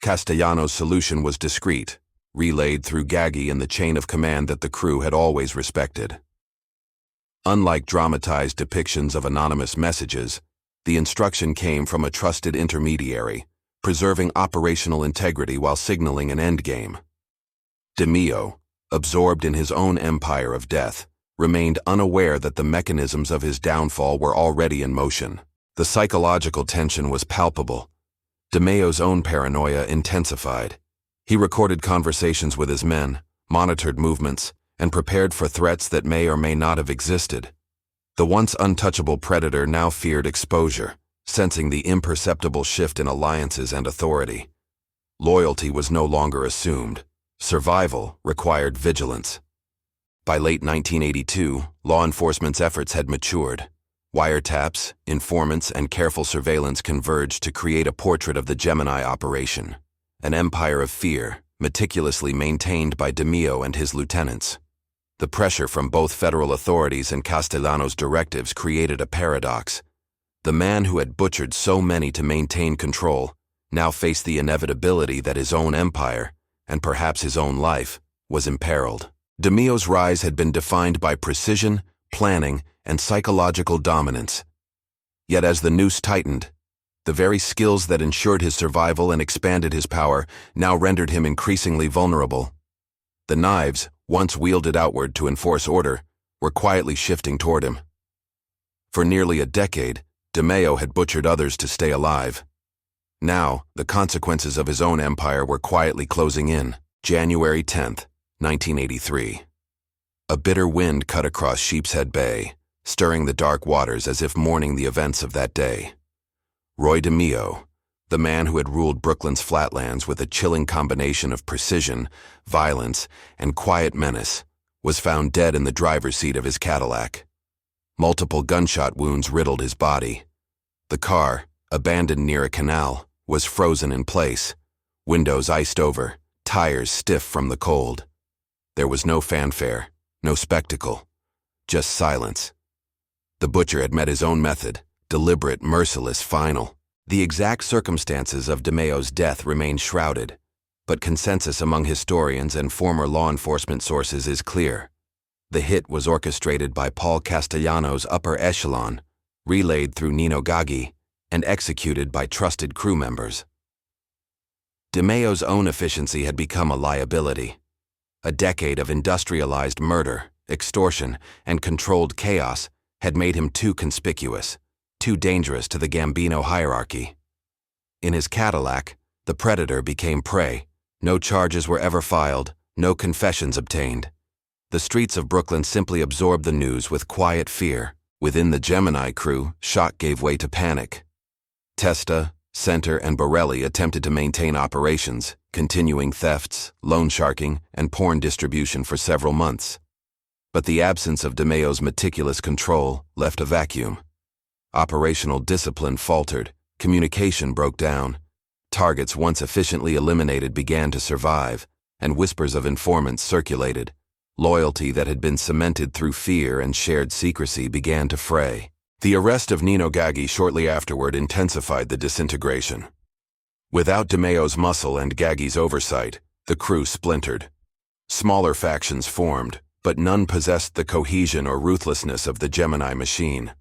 Speaker 1: Castellanos' solution was discreet, relayed through Gaggy in the chain of command that the crew had always respected. Unlike dramatized depictions of anonymous messages, the instruction came from a trusted intermediary, preserving operational integrity while signaling an endgame. DeMeo, absorbed in his own empire of death, remained unaware that the mechanisms of his downfall were already in motion. The psychological tension was palpable. DeMeo's own paranoia intensified. He recorded conversations with his men, monitored movements, and prepared for threats that may or may not have existed. The once untouchable predator now feared exposure, sensing the imperceptible shift in alliances and authority. Loyalty was no longer assumed. Survival required vigilance. By late 1982, law enforcement's efforts had matured. Wiretaps, informants, and careful surveillance converged to create a portrait of the Gemini operation, an empire of fear, meticulously maintained by DeMeo and his lieutenants. The pressure from both federal authorities and Castellanos' directives created a paradox. The man who had butchered so many to maintain control now faced the inevitability that his own empire, and perhaps his own life, was imperiled. DeMeo's rise had been defined by precision, planning, and psychological dominance. Yet as the noose tightened, The very skills that ensured his survival and expanded his power now rendered him increasingly vulnerable. The knives, once wielded outward to enforce order, were quietly shifting toward him. For nearly a decade, DeMeo had butchered others to stay alive. Now, the consequences of his own empire were quietly closing in. January 10th, 1983. A bitter wind cut across Sheepshead Bay, stirring the dark waters as if mourning the events of that day. Roy DeMeo, the man who had ruled Brooklyn's Flatlands with a chilling combination of precision, violence, and quiet menace, was found dead in the driver's seat of his Cadillac. Multiple gunshot wounds riddled his body. The car, abandoned near a canal, was frozen in place, windows iced over, tires stiff from the cold. There was no fanfare, no spectacle, just silence. The butcher had met his own method, deliberate, merciless, final. The exact circumstances of DeMeo's death remain shrouded, but consensus among historians and former law enforcement sources is clear. The hit was orchestrated by Paul Castellano's upper echelon, relayed through Nino Gaggi, and executed by trusted crew members. DeMeo's own efficiency had become a liability. A decade of industrialized murder, extortion, and controlled chaos had made him too conspicuous, too dangerous to the Gambino hierarchy. In his Cadillac, the predator became prey. No charges were ever filed, no confessions obtained. The streets of Brooklyn simply absorbed the news with quiet fear. Within the Gemini Crew, shock gave way to panic. Testa, Center, and Borelli attempted to maintain operations, continuing thefts, loan sharking, and porn distribution for several months. But the absence of DeMeo's meticulous control left a vacuum. Operational discipline faltered, communication broke down. Targets once efficiently eliminated began to survive, and whispers of informants circulated. Loyalty that had been cemented through fear and shared secrecy began to fray. The arrest of Nino Gaggi shortly afterward intensified the disintegration. Without DeMeo's muscle and Gaggi's oversight, the crew splintered. Smaller factions formed, but none possessed the cohesion or ruthlessness of the Gemini machine.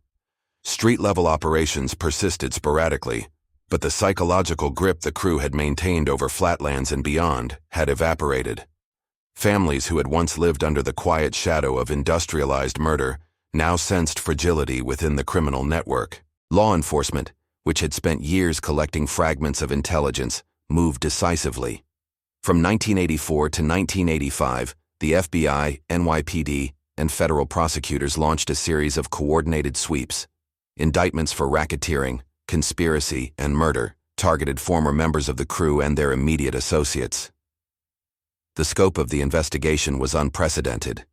Speaker 1: Street-level operations persisted sporadically, but the psychological grip the crew had maintained over Flatlands and beyond had evaporated. Families who had once lived under the quiet shadow of industrialized murder now sensed fragility within the criminal network. Law enforcement, which had spent years collecting fragments of intelligence, moved decisively. From 1984 to 1985, the FBI, NYPD, and federal prosecutors launched a series of coordinated sweeps. Indictments for racketeering, conspiracy, and murder targeted former members of the crew and their immediate associates. The scope of the investigation was unprecedented.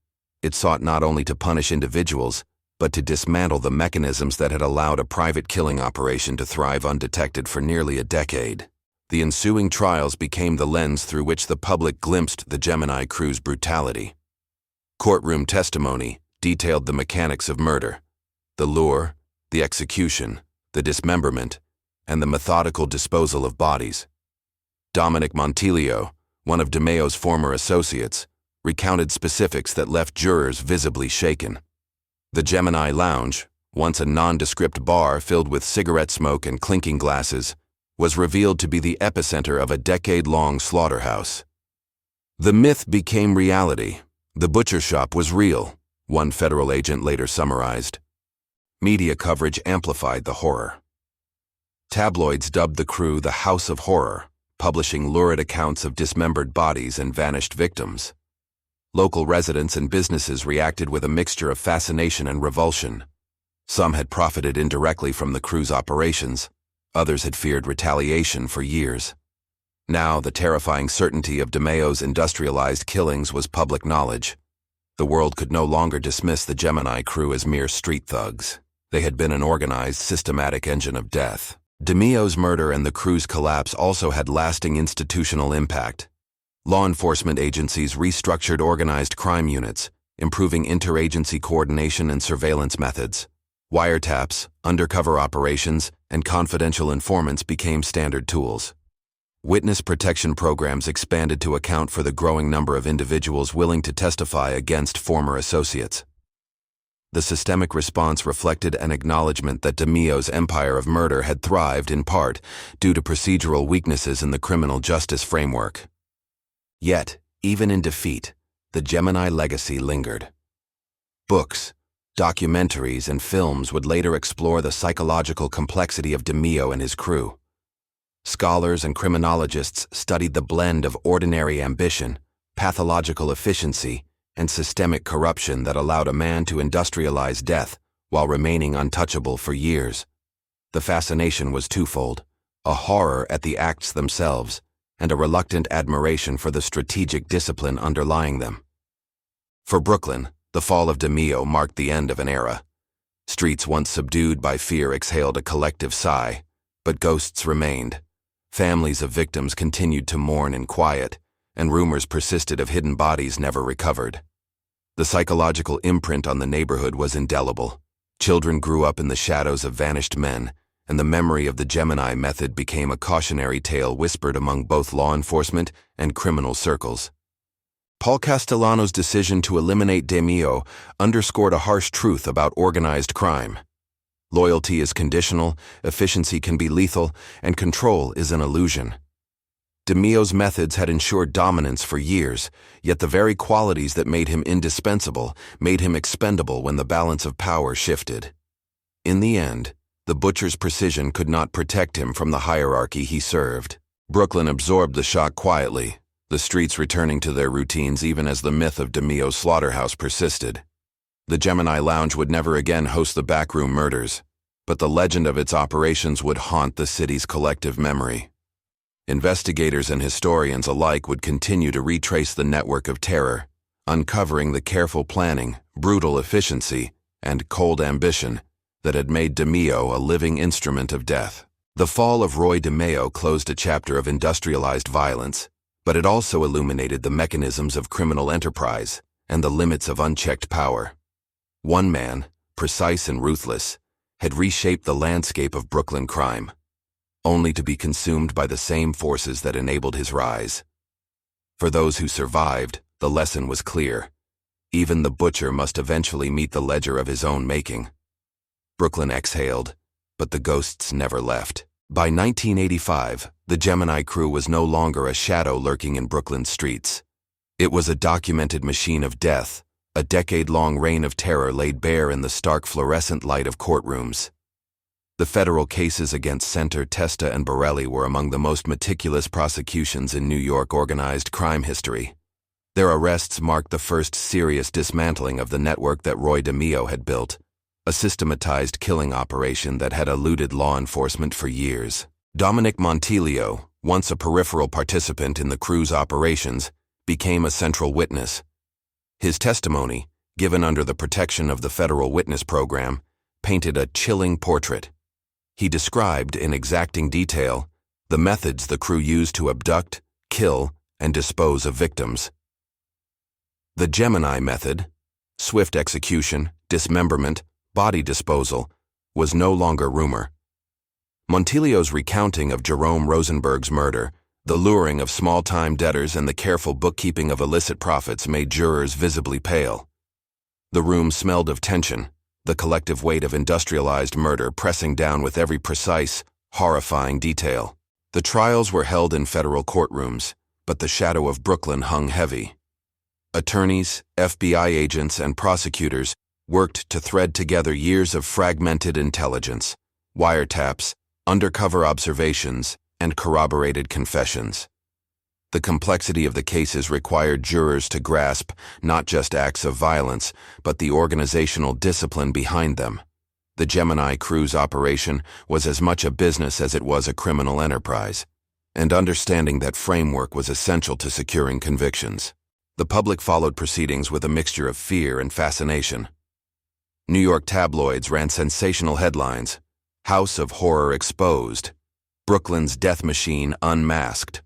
Speaker 1: It sought not only to punish individuals, but to dismantle the mechanisms that had allowed a private killing operation to thrive undetected for nearly a decade. The ensuing trials became the lens through which the public glimpsed the Gemini Crew's brutality. Courtroom testimony detailed the mechanics of murder, the lure, the execution, the dismemberment, and the methodical disposal of bodies. Dominic Montiglio, one of DeMeo's former associates, recounted specifics that left jurors visibly shaken. The Gemini Lounge, once a nondescript bar filled with cigarette smoke and clinking glasses, was revealed to be the epicenter of a decade-long slaughterhouse. The myth became reality. The butcher shop was real, one federal agent later summarized. Media coverage amplified the horror. Tabloids dubbed the crew the House of Horror, publishing lurid accounts of dismembered bodies and vanished victims. Local residents and businesses reacted with a mixture of fascination and revulsion. Some had profited indirectly from the crew's operations, others had feared retaliation for years. Now, the terrifying certainty of DeMeo's industrialized killings was public knowledge. The world could no longer dismiss the Gemini Crew as mere street thugs. They had been an organized, systematic engine of death. DeMeo's murder and the crew's collapse also had lasting institutional impact. Law enforcement agencies restructured organized crime units, improving interagency coordination and surveillance methods. Wiretaps, undercover operations, and confidential informants became standard tools. Witness protection programs expanded to account for the growing number of individuals willing to testify against former associates. The systemic response reflected an acknowledgement that DeMeo's empire of murder had thrived in part due to procedural weaknesses in the criminal justice framework. Yet, even in defeat, the Gemini legacy lingered. Books, documentaries, and films would later explore the psychological complexity of DeMeo and his crew. Scholars and criminologists studied the blend of ordinary ambition, pathological efficiency, and systemic corruption that allowed a man to industrialize death while remaining untouchable for years. The fascination was twofold: a horror at the acts themselves, and a reluctant admiration for the strategic discipline underlying them. For Brooklyn, the fall of DeMeo marked the end of an era. Streets once subdued by fear exhaled a collective sigh, but ghosts remained. Families of victims continued to mourn in quiet, and rumors persisted of hidden bodies never recovered. The psychological imprint on the neighborhood was indelible. Children grew up in the shadows of vanished men, and the memory of the Gemini Method became a cautionary tale whispered among both law enforcement and criminal circles. Paul Castellano's decision to eliminate DeMeo underscored a harsh truth about organized crime. Loyalty is conditional, efficiency can be lethal, and control is an illusion. DeMeo's methods had ensured dominance for years, yet the very qualities that made him indispensable made him expendable when the balance of power shifted. In the end, the butcher's precision could not protect him from the hierarchy he served. Brooklyn absorbed the shock quietly, the streets returning to their routines even as the myth of DeMeo's slaughterhouse persisted. The Gemini Lounge would never again host the backroom murders, but the legend of its operations would haunt the city's collective memory. Investigators and historians alike would continue to retrace the network of terror, uncovering the careful planning, brutal efficiency, and cold ambition that had made DeMeo a living instrument of death. The fall of Roy DeMeo closed a chapter of industrialized violence, but it also illuminated the mechanisms of criminal enterprise and the limits of unchecked power. One man, precise and ruthless, had reshaped the landscape of Brooklyn crime, only to be consumed by the same forces that enabled his rise. For those who survived, the lesson was clear. Even the butcher must eventually meet the ledger of his own making. Brooklyn exhaled, but the ghosts never left. By 1985, the Gemini Crew was no longer a shadow lurking in Brooklyn's streets. It was a documented machine of death, a decade-long reign of terror laid bare in the stark fluorescent light of courtrooms. The federal cases against Center, Testa, and Borelli were among the most meticulous prosecutions in New York organized crime history. Their arrests marked the first serious dismantling of the network that Roy DeMeo had built, a systematized killing operation that had eluded law enforcement for years. Dominic Montiglio, once a peripheral participant in the crew's operations, became a central witness. His testimony, given under the protection of the Federal Witness Program, painted a chilling portrait. He described in exacting detail the methods the crew used to abduct, kill, and dispose of victims. The Gemini Method, swift execution, dismemberment, body disposal, was no longer rumor. Montiglio's recounting of Jerome Rosenberg's murder, the luring of small-time debtors, and the careful bookkeeping of illicit profits made jurors visibly pale. The room smelled of tension, the collective weight of industrialized murder pressing down with every precise, horrifying detail. The trials were held in federal courtrooms, but the shadow of Brooklyn hung heavy. Attorneys, FBI agents, and prosecutors worked to thread together years of fragmented intelligence, wiretaps, undercover observations, and corroborated confessions. The complexity of the cases required jurors to grasp not just acts of violence, but the organizational discipline behind them. The Gemini Crew's operation was as much a business as it was a criminal enterprise, and understanding that framework was essential to securing convictions. The public followed proceedings with a mixture of fear and fascination. New York tabloids ran sensational headlines: "House of Horror Exposed," "Brooklyn's Death Machine Unmasked."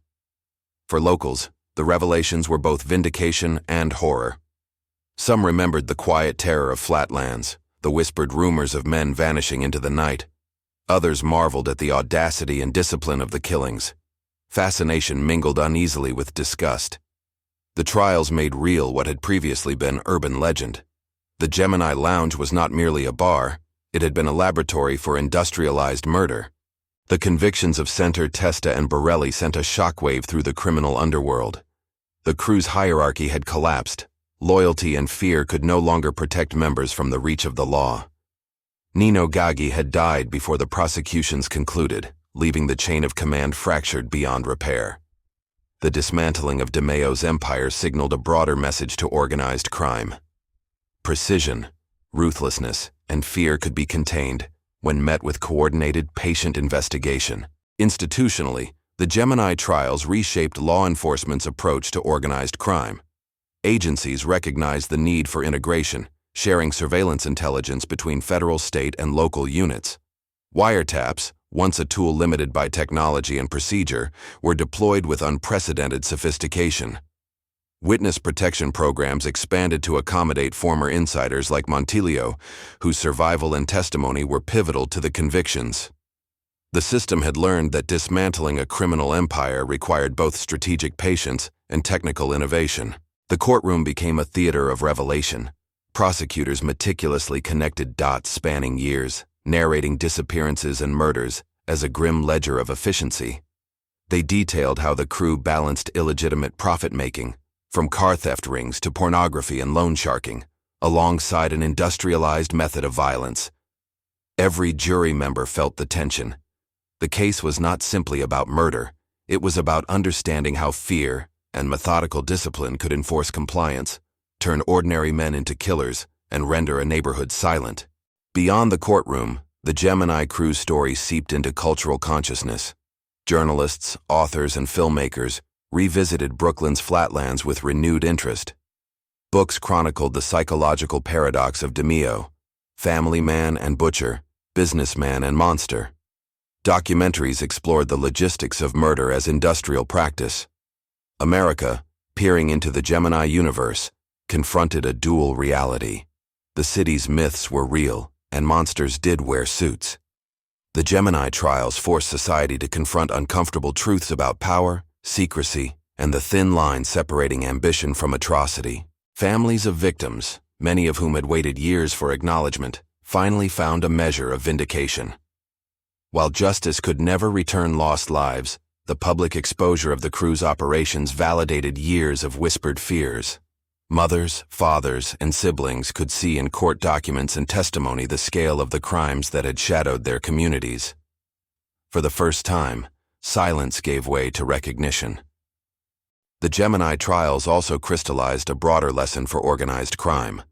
Speaker 1: For locals, the revelations were both vindication and horror. Some remembered the quiet terror of Flatlands, the whispered rumors of men vanishing into the night. Others marveled at the audacity and discipline of the killings. Fascination mingled uneasily with disgust. The trials made real what had previously been urban legend. The Gemini Lounge was not merely a bar, it had been a laboratory for industrialized murder. The convictions of Center, Testa, and Borelli sent a shockwave through the criminal underworld. The crew's hierarchy had collapsed. Loyalty and fear could no longer protect members from the reach of the law. Nino Gaggi had died before the prosecutions concluded, leaving the chain of command fractured beyond repair. The dismantling of DeMeo's empire signaled a broader message to organized crime. Precision, ruthlessness, and fear could be contained when met with coordinated, patient investigation. Institutionally, the Gemini trials reshaped law enforcement's approach to organized crime. Agencies recognized the need for integration, sharing surveillance intelligence between federal, state, and local units. Wiretaps, once a tool limited by technology and procedure, were deployed with unprecedented sophistication. Witness protection programs expanded to accommodate former insiders like Montiglio, whose survival and testimony were pivotal to the convictions. The system had learned that dismantling a criminal empire required both strategic patience and technical innovation. The courtroom became a theater of revelation. Prosecutors meticulously connected dots spanning years, narrating disappearances and murders as a grim ledger of efficiency. They detailed how the crew balanced illegitimate profit-making, from car theft rings to pornography and loan sharking, alongside an industrialized method of violence. Every jury member felt the tension. The case was not simply about murder, it was about understanding how fear and methodical discipline could enforce compliance, turn ordinary men into killers, and render a neighborhood silent. Beyond the courtroom, the Gemini Crew story seeped into cultural consciousness. Journalists, authors, and filmmakers revisited Brooklyn's Flatlands with renewed interest. Books chronicled the psychological paradox of DeMeo, family man and butcher, businessman and monster. Documentaries explored the logistics of murder as industrial practice. America, peering into the Gemini universe, confronted a dual reality. The city's myths were real, and monsters did wear suits. The Gemini trials forced society to confront uncomfortable truths about power, secrecy, and the thin line separating ambition from atrocity. Families of victims, many of whom had waited years for acknowledgement, finally found a measure of vindication. While justice could never return lost lives, the public exposure of the crew's operations validated years of whispered fears. Mothers, fathers, and siblings could see in court documents and testimony the scale of the crimes that had shadowed their communities. For the first time, silence gave way to recognition. The Gemini trials also crystallized a broader lesson for organized crime.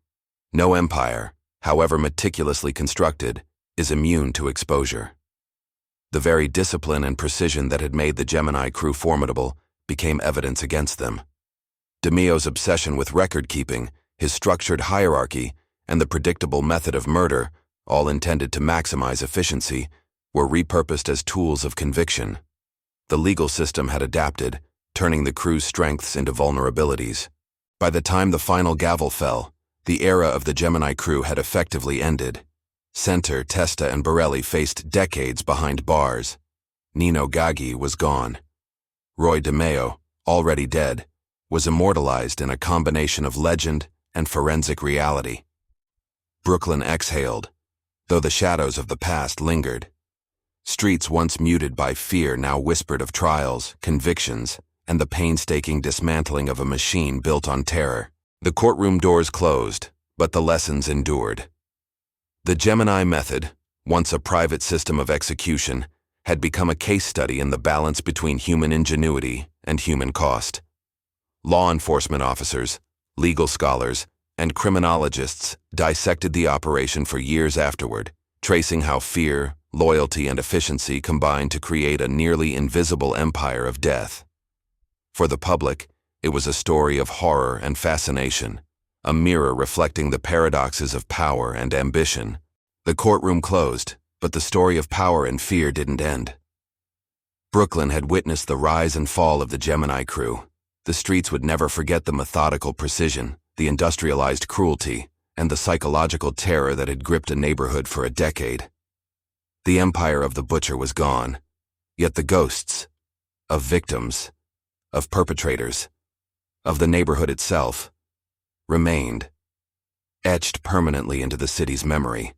Speaker 1: No empire, however meticulously constructed, is immune to exposure. The very discipline and precision that had made the Gemini Crew formidable became evidence against them. DeMeo's obsession with record-keeping, his structured hierarchy, and the predictable method of murder, all intended to maximize efficiency, were repurposed as tools of conviction. The legal system had adapted, turning the crew's strengths into vulnerabilities. By the time the final gavel fell, the era of the Gemini Crew had effectively ended. Center, Testa, and Borelli faced decades behind bars. Nino Gaggi was gone. Roy DeMeo, already dead, was immortalized in a combination of legend and forensic reality. Brooklyn exhaled, though the shadows of the past lingered. Streets once muted by fear now whispered of trials, convictions, and the painstaking dismantling of a machine built on terror. The courtroom doors closed, but the lessons endured. The Gemini Method, once a private system of execution, had become a case study in the balance between human ingenuity and human cost. Law enforcement officers, legal scholars, and criminologists dissected the operation for years afterward, tracing how fear, loyalty, and efficiency combined to create a nearly invisible empire of death. For the public, it was a story of horror and fascination, a mirror reflecting the paradoxes of power and ambition. The courtroom closed, but the story of power and fear didn't end. Brooklyn had witnessed the rise and fall of the Gemini Crew. The streets would never forget the methodical precision, the industrialized cruelty, and the psychological terror that had gripped a neighborhood for a decade. The empire of the butcher was gone, yet the ghosts of victims, of perpetrators, of the neighborhood itself, remained. etched permanently into the city's memory.